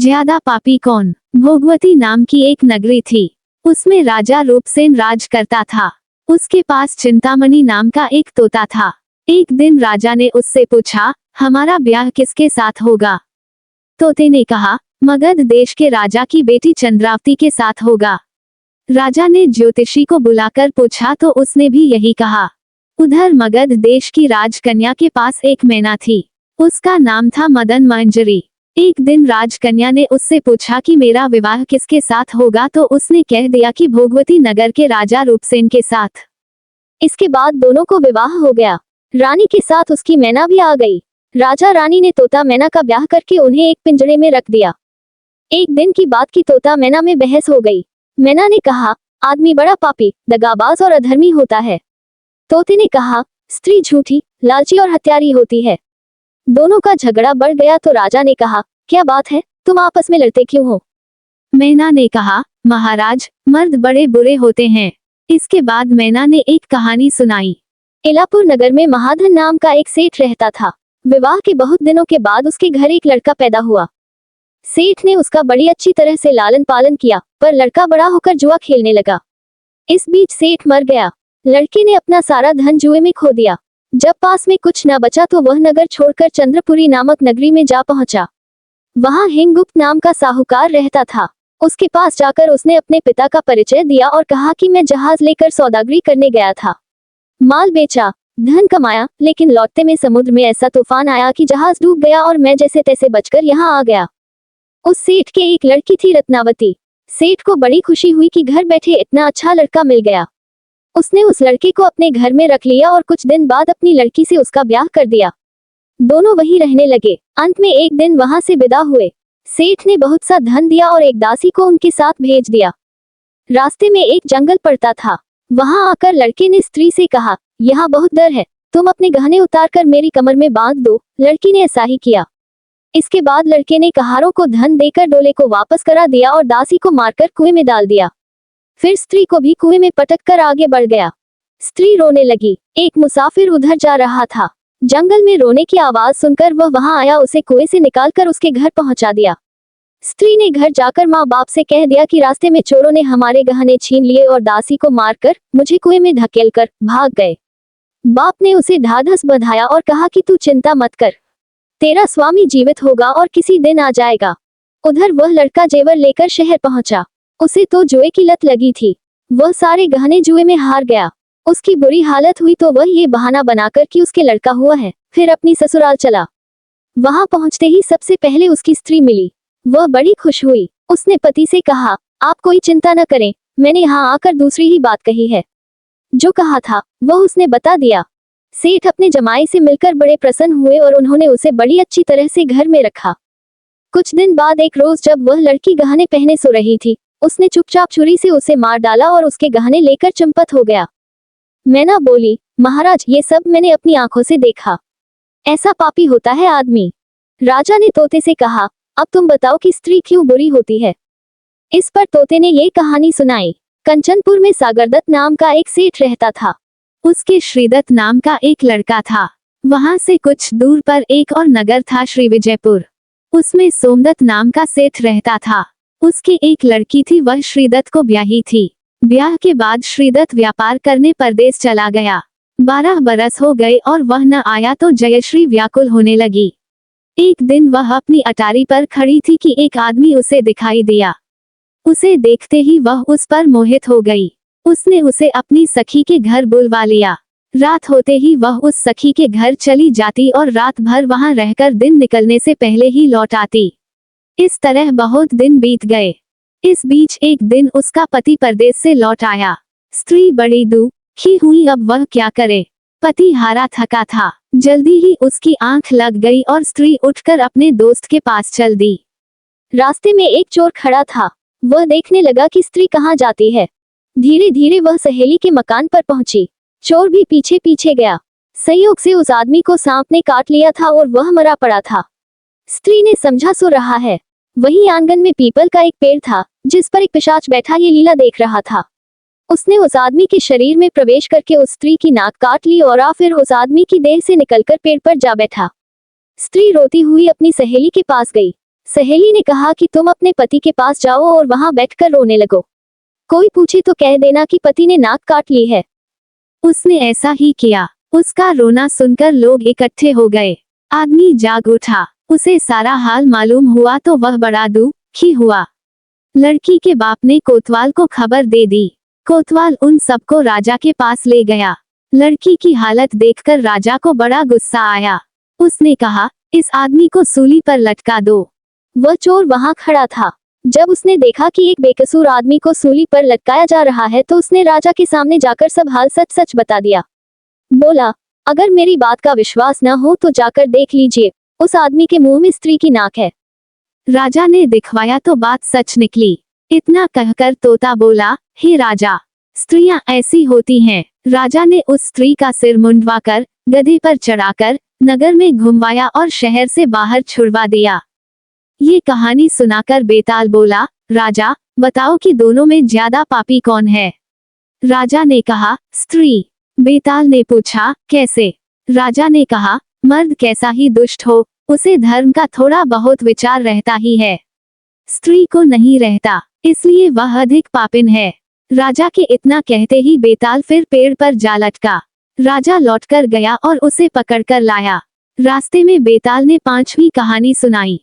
ज्यादा पापी कौन। भोगवती नाम की एक नगरी थी। उसमें राजा रूपसेन राज करता था। उसके पास चिंतामणि नाम का एक तोता था। एक दिन राजा ने उससे पूछा, हमारा ब्याह किसके साथ होगा। तोते ने कहा, मगध देश के राजा की बेटी चंद्रावती के साथ होगा। राजा ने ज्योतिषी को बुलाकर पूछा तो उसने भी यही कहा। उधर मगध देश की राजकन्या के पास एक मैना थी। उसका नाम था मदन मंजरी। एक दिन राजकन्या ने उससे पूछा कि मेरा विवाह किसके साथ होगा तो उसने कह दिया कि भोगवती नगर के राजा रूपसेन के साथ। इसके बाद दोनों को विवाह हो गया। रानी के साथ उसकी मैना भी आ गई। राजा रानी ने तोता मैना का ब्याह करके उन्हें एक पिंजरे में रख दिया। एक दिन की बात की तोता मैना में बहस हो गई। मैना ने कहा, आदमी बड़ा पापी, दगाबाज और अधर्मी होता है। तोते ने कहा, स्त्री झूठी, लालची और हत्यारी होती है। दोनों का झगड़ा बढ़ गया तो राजा ने कहा, क्या बात है, तुम आपस में लड़ते क्यों हो। मैना ने कहा, महाराज, मर्द बड़े बुरे होते हैं। इसके बाद मैना ने एक कहानी सुनाई। इलापुर नगर में महाधन नाम का एक सेठ रहता था। विवाह के बहुत दिनों के बाद उसके घर एक लड़का पैदा हुआ। सेठ ने उसका बड़ी अच्छी तरह से लालन पालन किया, पर लड़का बड़ा होकर जुआ खेलने लगा। इस बीच सेठ मर गया। लड़के ने अपना सारा धन जुए में खो दिया। जब पास में कुछ न बचा तो वह नगर छोड़कर चंद्रपुरी नामक नगरी में जा पहुंचा। वहां हिंगुप्त नाम का साहूकार रहता था। उसके पास जाकर उसने अपने पिता का परिचय दिया और कहा कि मैं जहाज लेकर सौदागरी करने गया था। माल बेचा, धन कमाया, लेकिन लौटते में समुद्र में ऐसा तूफान आया कि जहाज डूब गया और मैं जैसे तैसे बचकर यहाँ आ गया। उस सेठ के एक लड़की थी रत्नावती। सेठ को बड़ी खुशी हुई कि घर बैठे इतना अच्छा लड़का मिल गया। उसने उस लड़के को अपने घर में रख लिया और कुछ दिन बाद अपनी लड़की से उसका ब्याह कर दिया। दोनों वहीं रहने लगे। अंत में एक दिन वहां से विदा हुए। सेठ ने बहुत सा धन दिया और एक दासी को उनके साथ भेज दिया। रास्ते में एक जंगल पड़ता था। वहां आकर लड़के ने स्त्री से कहा, यहाँ बहुत डर है, तुम अपने गहने उतारकर मेरी कमर में बांध दो। लड़की ने ऐसा ही किया। इसके बाद लड़के ने कहारों को धन देकर डोले को वापस करा दिया और दासी को मारकर कुएं में डाल दिया। फिर स्त्री को भी कुएं में पटक कर आगे बढ़ गया। स्त्री रोने लगी। एक मुसाफिर उधर जा रहा था। जंगल में रोने की आवाज सुनकर वह वहां आया, उसे कुएं से निकालकर उसके घर पहुंचा दिया। स्त्री ने घर जाकर माँ बाप से कह दिया कि रास्ते में चोरों ने हमारे गहने छीन लिए और दासी को मारकर मुझे कुएं में धकेलकर भाग गए। बाप ने उसे ढाढ़स बंधाया और कहा कि तू चिंता मत कर, तेरा स्वामी जीवित होगा और किसी दिन आ जाएगा। उधर वह लड़का जेवर लेकर शहर पहुंचा। उसे तो जुए की लत लगी थी। वह सारे गहने जुए में हार गया। उसकी बुरी हालत हुई तो वह ये बहाना बनाकर कि उसके लड़का हुआ है, फिर अपनी ससुराल चला। वहां पहुंचते ही सबसे पहले उसकी स्त्री मिली। वह बड़ी खुश हुई। उसने पति से कहा, आप कोई चिंता न करें, मैंने यहाँ आकर दूसरी ही बात कही है। जो कहा था वह उसने बता दिया। सेठ अपने जमाई से मिलकर बड़े प्रसन्न हुए और उन्होंने उसे बड़ी अच्छी तरह से घर में रखा। कुछ दिन बाद एक रोज जब वह लड़की गहने पहने सो रही थी, उसने चुपचाप छुरी से उसे मार डाला और उसके गहने लेकर चंपत हो गया। मैना बोली, महाराज, ये सब मैंने अपनी आंखों से देखा। ऐसा पापी होता है आदमी। राजा ने तोते से कहा, अब तुम बताओ कि स्त्री क्यों बुरी होती है। इस पर तोते ने ये कहानी सुनाई। कंचनपुर में सागरदत्त नाम का एक सेठ रहता था। उसके श्रीदत्त नाम का एक लड़का था। वहां से कुछ दूर पर एक और नगर था, श्री विजयपुर। उसमें सोमदत्त नाम का सेठ रहता था। उसकी एक लड़की थी, वह श्रीदत्त को ब्याही थी। ब्याह के बाद श्रीदत्त व्यापार करने परदेश चला गया। 12 बरस हो गए और वह न आया तो जयश्री व्याकुल होने लगी। एक दिन वह अपनी अटारी पर खड़ी थी कि एक आदमी उसे दिखाई दिया। उसे देखते ही वह उस पर मोहित हो गई। उसने उसे अपनी सखी के घर बुलवा लिया। रात होते ही वह उस सखी के घर चली जाती और रात भर वहां रहकर दिन निकलने से पहले ही लौट आती। इस तरह बहुत दिन बीत गए। इस बीच एक दिन उसका पति परदेश से लौट आया। स्त्री बड़ी दुखी हुई, अब वह क्या करे। पति हारा थका था। जल्दी ही उसकी आंख लग गई और स्त्री उठकर अपने दोस्त के पास चल दी। रास्ते में एक चोर खड़ा था। वह देखने लगा कि स्त्री कहाँ जाती है। धीरे धीरे वह सहेली के मकान पर पहुंची। चोर भी पीछे पीछे गया। संयोग से उस आदमी को सांप ने काट लिया था और वह मरा पड़ा था। स्त्री ने समझा सो रहा है। वहीं आंगन में पीपल का एक पेड़ था जिस पर एक पिशाच बैठा ये लीला देख रहा था। उसने उस आदमी के शरीर में प्रवेश करके उस स्त्री की नाक काट ली और फिर उस आदमी की देह से निकलकर पेड़ पर जा बैठा। स्त्री रोती हुई अपनी सहेली के पास गई। सहेली ने कहा कि तुम अपने पति के पास जाओ और वहां बैठकर रोने लगो। कोई पूछे तो कह देना कि पति ने नाक काट ली है। उसने ऐसा ही किया। उसका रोना सुनकर लोग इकट्ठे हो गए। आदमी जाग उठा। उसे सारा हाल मालूम हुआ तो वह बड़ा दुखी हुआ। लड़की के बाप ने कोतवाल को खबर दे दी। कोतवाल उन सबको राजा के पास ले गया। लड़की की हालत देखकर राजा को बड़ा गुस्सा आया। उसने कहा, इस आदमी को सूली पर लटका दो। वह चोर वहां खड़ा था। जब उसने देखा कि एक बेकसूर आदमी को सूली पर लटकाया जा रहा है तो उसने राजा के सामने जाकर सब हाल सच सच बता दिया। बोला, अगर मेरी बात का विश्वास न हो तो जाकर देख लीजिए, उस आदमी के मुंह में स्त्री की नाक है। राजा ने दिखवाया तो बात सच निकली। इतना कहकर तोता बोला, हे राजा, स्त्रियां ऐसी होती हैं। राजा ने उस स्त्री का सिर मुंडवाकर गधे पर चढ़ाकर नगर में घुमवाया और शहर से बाहर छुड़वा दिया। ये कहानी सुनाकर बेताल बोला, राजा बताओ कि दोनों में ज्यादा पापी कौन है। राजा ने कहा, स्त्री। बेताल ने पूछा, कैसे। राजा ने कहा, मर्द कैसा ही दुष्ट हो, उसे धर्म का थोड़ा बहुत विचार रहता ही है, स्त्री को नहीं रहता, इसलिए वह अधिक पापिन है। राजा के इतना कहते ही बेताल फिर पेड़ पर जा लटका। राजा लौटकर गया और उसे पकड़कर लाया। रास्ते में बेताल ने 5वीं कहानी सुनाई।